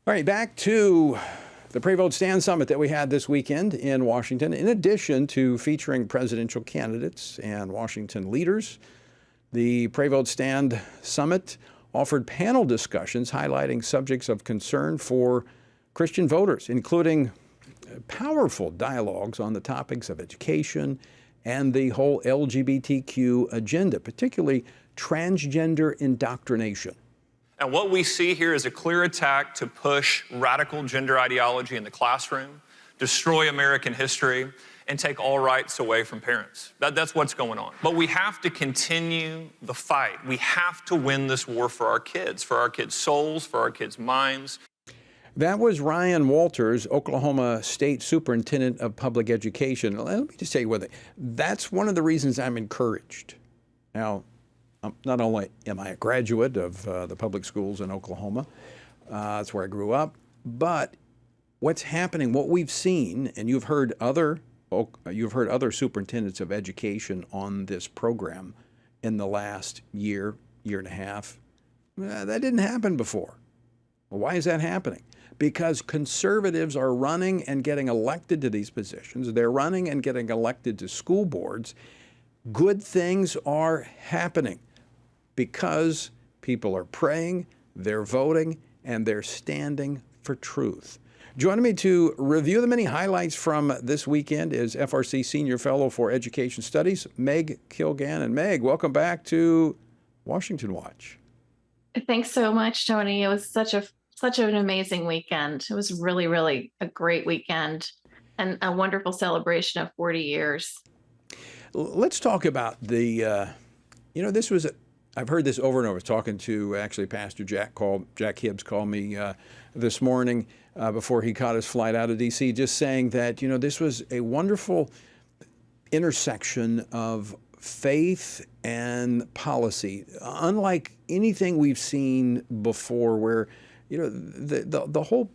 All right, back to the Pray Vote Stand Summit that we had this weekend in Washington. In addition to featuring presidential candidates and Washington leaders, the Pray Vote Stand Summit offered panel discussions highlighting subjects of concern for Christian voters, including powerful dialogues on the topics of education and the whole LGBTQ agenda, particularly transgender indoctrination. And what we see here is a clear attack to push radical gender ideology in the classroom, destroy American history, and take all rights away from parents. That's what's going on. But we have to continue the fight. We have to win this war for our kids' souls, for our kids' minds. That was Ryan Walters, Oklahoma State Superintendent of Public Education. Let me just tell you one thing. That's one of the reasons I'm encouraged. Now, not only am I a graduate of the public schools in Oklahoma, that's where I grew up, but what's happening, what we've seen, and you've heard other superintendents of education on this program in the last year and a half, that didn't happen before. Well, why is that happening? Because conservatives are running and getting elected to these positions. They're running and getting elected to school boards. Good things are happening because people are praying, they're voting, and they're standing for truth. Joining me to review the many highlights from this weekend is FRC Senior Fellow for Education Studies, Meg Kilgannon. Meg, welcome back to Washington Watch. Thanks so much, Tony. It was such an amazing weekend. It was really, really a great weekend and a wonderful celebration of 40 years. Let's talk about I've heard this over and over. I was talking to actually Pastor Jack Hibbs called me this morning before he caught his flight out of D.C., just saying that, this was a wonderful intersection of faith and policy, unlike anything we've seen before, where, the whole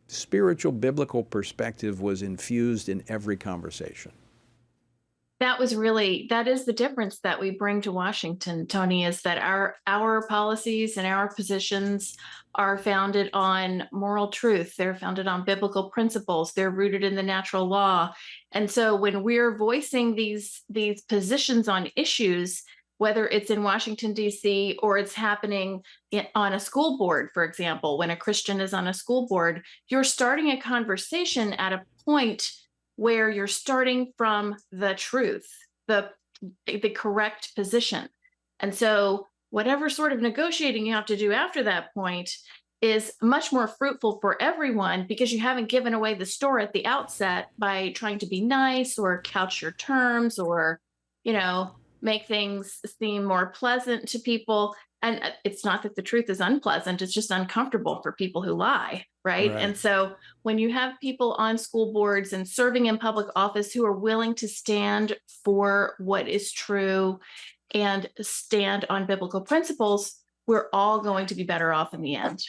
spiritual biblical perspective was infused in every conversation. That is the difference that we bring to Washington, Tony, is that our policies and our positions are founded on moral truth. They're founded on biblical principles. They're rooted in the natural law. And so when we're voicing these positions on issues, whether it's in Washington, D.C., or it's happening on a school board, for example, when a Christian is on a school board, you're starting a conversation at a point where you're starting from the truth, the correct position. And so whatever sort of negotiating you have to do after that point is much more fruitful for everyone, because you haven't given away the store at the outset by trying to be nice or couch your terms or, make things seem more pleasant to people. And it's not that the truth is unpleasant, it's just uncomfortable for people who lie, right? And so when you have people on school boards and serving in public office who are willing to stand for what is true and stand on biblical principles, we're all going to be better off in the end.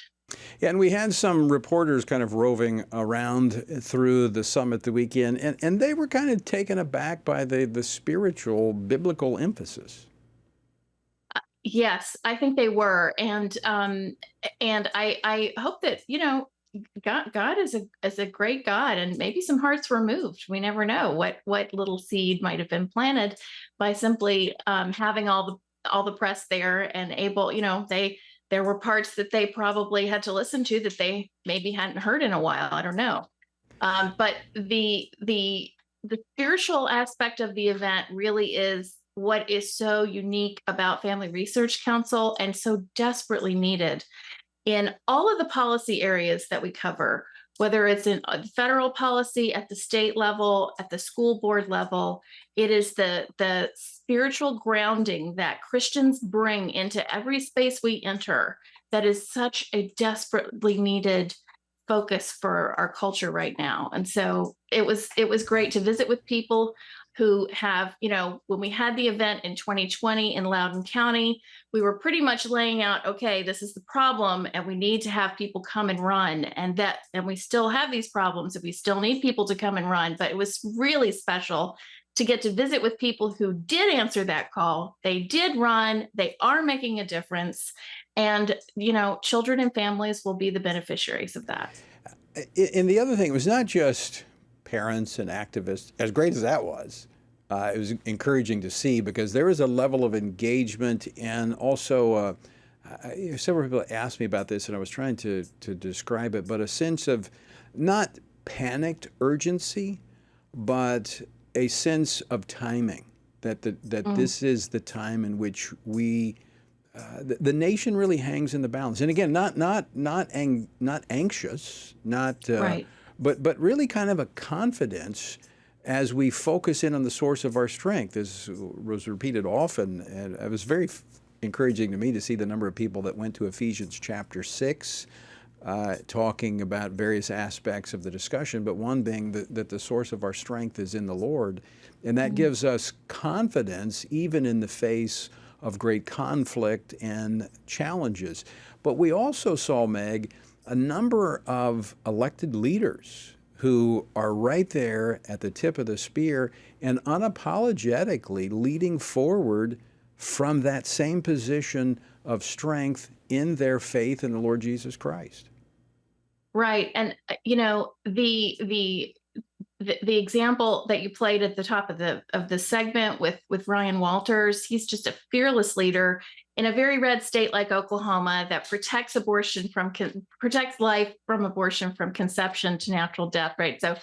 Yeah, and we had some reporters kind of roving around through the summit the weekend, and they were kind of taken aback by the spiritual biblical emphasis. Yes, I think they were, and I hope that God is a great God, and maybe some hearts were moved. We never know what little seed might have been planted by simply having all the press there and able. There were parts that they probably had to listen to that they maybe hadn't heard in a while. I don't know, but the spiritual aspect of the event really is what is so unique about Family Research Council and so desperately needed in all of the policy areas that we cover, whether it's in federal policy, at the state level, at the school board level. It is the spiritual grounding that Christians bring into every space we enter that is such a desperately needed focus for our culture right now. And so it was great to visit with people who have, when we had the event in 2020 in Loudoun County, we were pretty much laying out, okay, this is the problem, and we need to have people come and run. And we still have these problems, and we still need people to come and run. But it was really special to get to visit with people who did answer that call. They did run. They are making a difference. And, children and families will be the beneficiaries of that. And the other thing, it was not just parents and activists, as great as that was. It was encouraging to see because there was a level of engagement and also several people asked me about this and I was trying to describe it, but a sense of not panicked urgency, but a sense of timing that this is the time in which the nation really hangs in the balance. And again, not anxious, Right. but really kind of a confidence as we focus in on the source of our strength, as was repeated often. And it was very encouraging to me to see the number of people that went to Ephesians chapter 6, talking about various aspects of the discussion, but one being that the source of our strength is in the Lord. And that gives us confidence even in the face of great conflict and challenges. But we also saw, Meg, a number of elected leaders who are right there at the tip of the spear and unapologetically leading forward from that same position of strength in their faith in the Lord Jesus Christ. Right. And the example that you played at the top of the segment with Ryan Walters, he's just a fearless leader in a very red state like Oklahoma that protects protects life from abortion from conception to natural death. Right. So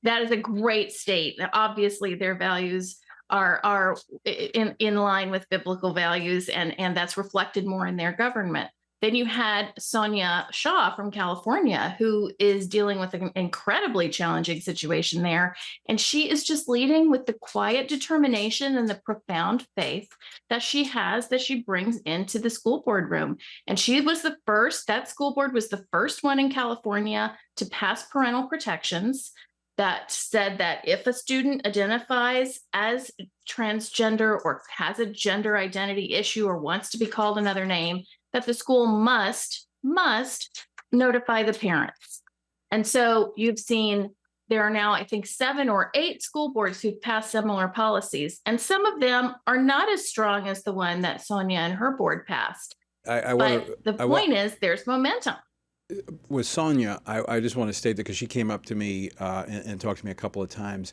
that is a great state. Obviously, their values are in line with biblical values, and that's reflected more in their government. Then you had Sonia Shaw from California, who is dealing with an incredibly challenging situation there. And she is just leading with the quiet determination and the profound faith that she has, that she brings into the school board room. And she was that school board was the first one in California to pass parental protections that said that if a student identifies as transgender or has a gender identity issue or wants to be called another name, that the school must notify the parents. And so you've seen there are now, I think, 7 or 8 school boards who've passed similar policies. And some of them are not as strong as the one that Sonia and her board passed. But the point is there's momentum. With Sonia, I just want to state that because she came up to me and talked to me a couple of times.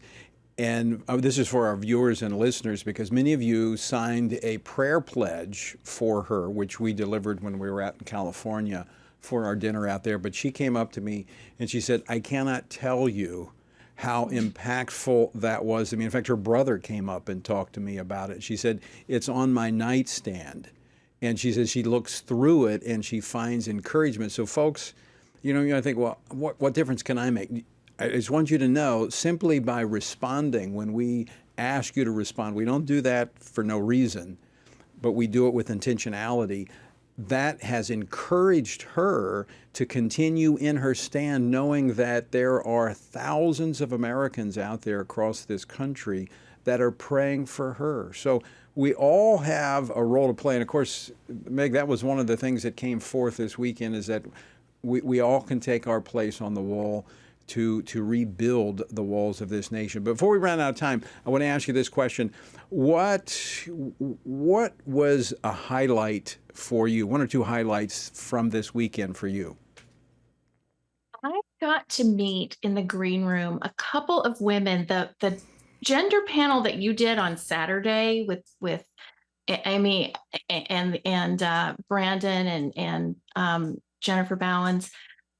And this is for our viewers and listeners because many of you signed a prayer pledge for her, which we delivered when we were out in California for our dinner out there. But she came up to me and she said, I cannot tell you how impactful that was. I mean, in fact, her brother came up and talked to me about it. She said, it's on my nightstand. And she says she looks through it and she finds encouragement. So folks, I think, well, what difference can I make? I just want you to know, simply by responding, when we ask you to respond, we don't do that for no reason, but we do it with intentionality. That has encouraged her to continue in her stand, knowing that there are thousands of Americans out there across this country that are praying for her. So we all have a role to play. And of course, Meg, that was one of the things that came forth this weekend, is that we all can take our place on the wall to rebuild the walls of this nation. But before we run out of time, I want to ask you this question. What was a highlight for you, 1 or 2 highlights from this weekend for you? I got to meet in the green room a couple of women. The gender panel that you did on Saturday with Amy and Brandon and Jennifer Bowens,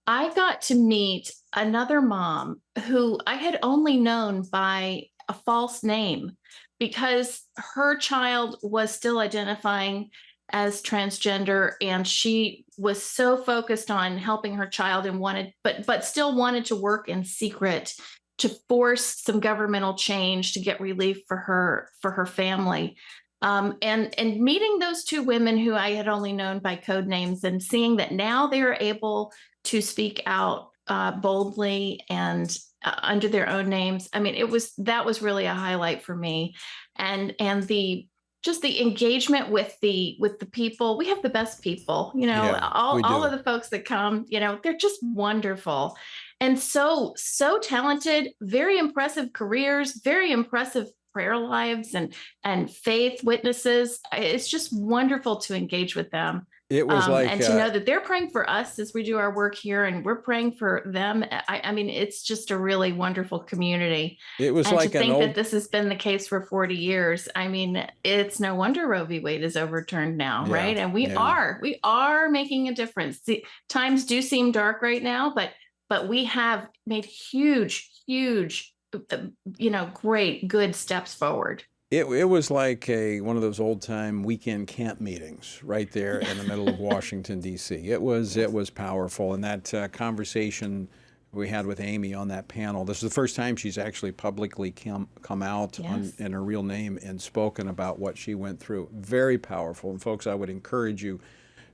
I got to meet another mom who I had only known by a false name because her child was still identifying as transgender, and she was so focused on helping her child and but still wanted to work in secret to force some governmental change to get relief for her family. And meeting those 2 women who I had only known by code names and seeing that now they are able to speak out boldly and under their own names. I mean, that was really a highlight for me, and the engagement with the people. We have the best people, Yeah, all of the folks that come, they're just wonderful and so talented, very impressive careers, very impressive prayer lives and faith witnesses. It's just wonderful to engage with them. It was like, and to know that they're praying for us as we do our work here, and we're praying for them. I mean, it's just a really wonderful community. it was And to like an think that old, this has been the case for 40 years, I mean, it's no wonder Roe v. Wade is overturned now, Yeah, right? And yeah. we are making a difference. See, times do seem dark right now, but we have made huge, huge, great, good steps forward. It was like one of those old time weekend camp meetings right there in the middle of Washington D.C. It was powerful, and that conversation we had with Amy on that panel. This is the first time she's actually publicly come out in her real name and spoken about what she went through. Very powerful, and folks, I would encourage you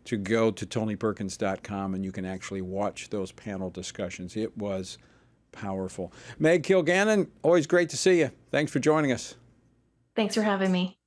to go to tonyperkins.com and you can actually watch those panel discussions. It was powerful. Meg Kilgannon, always great to see you. Thanks for joining us. Thanks for having me.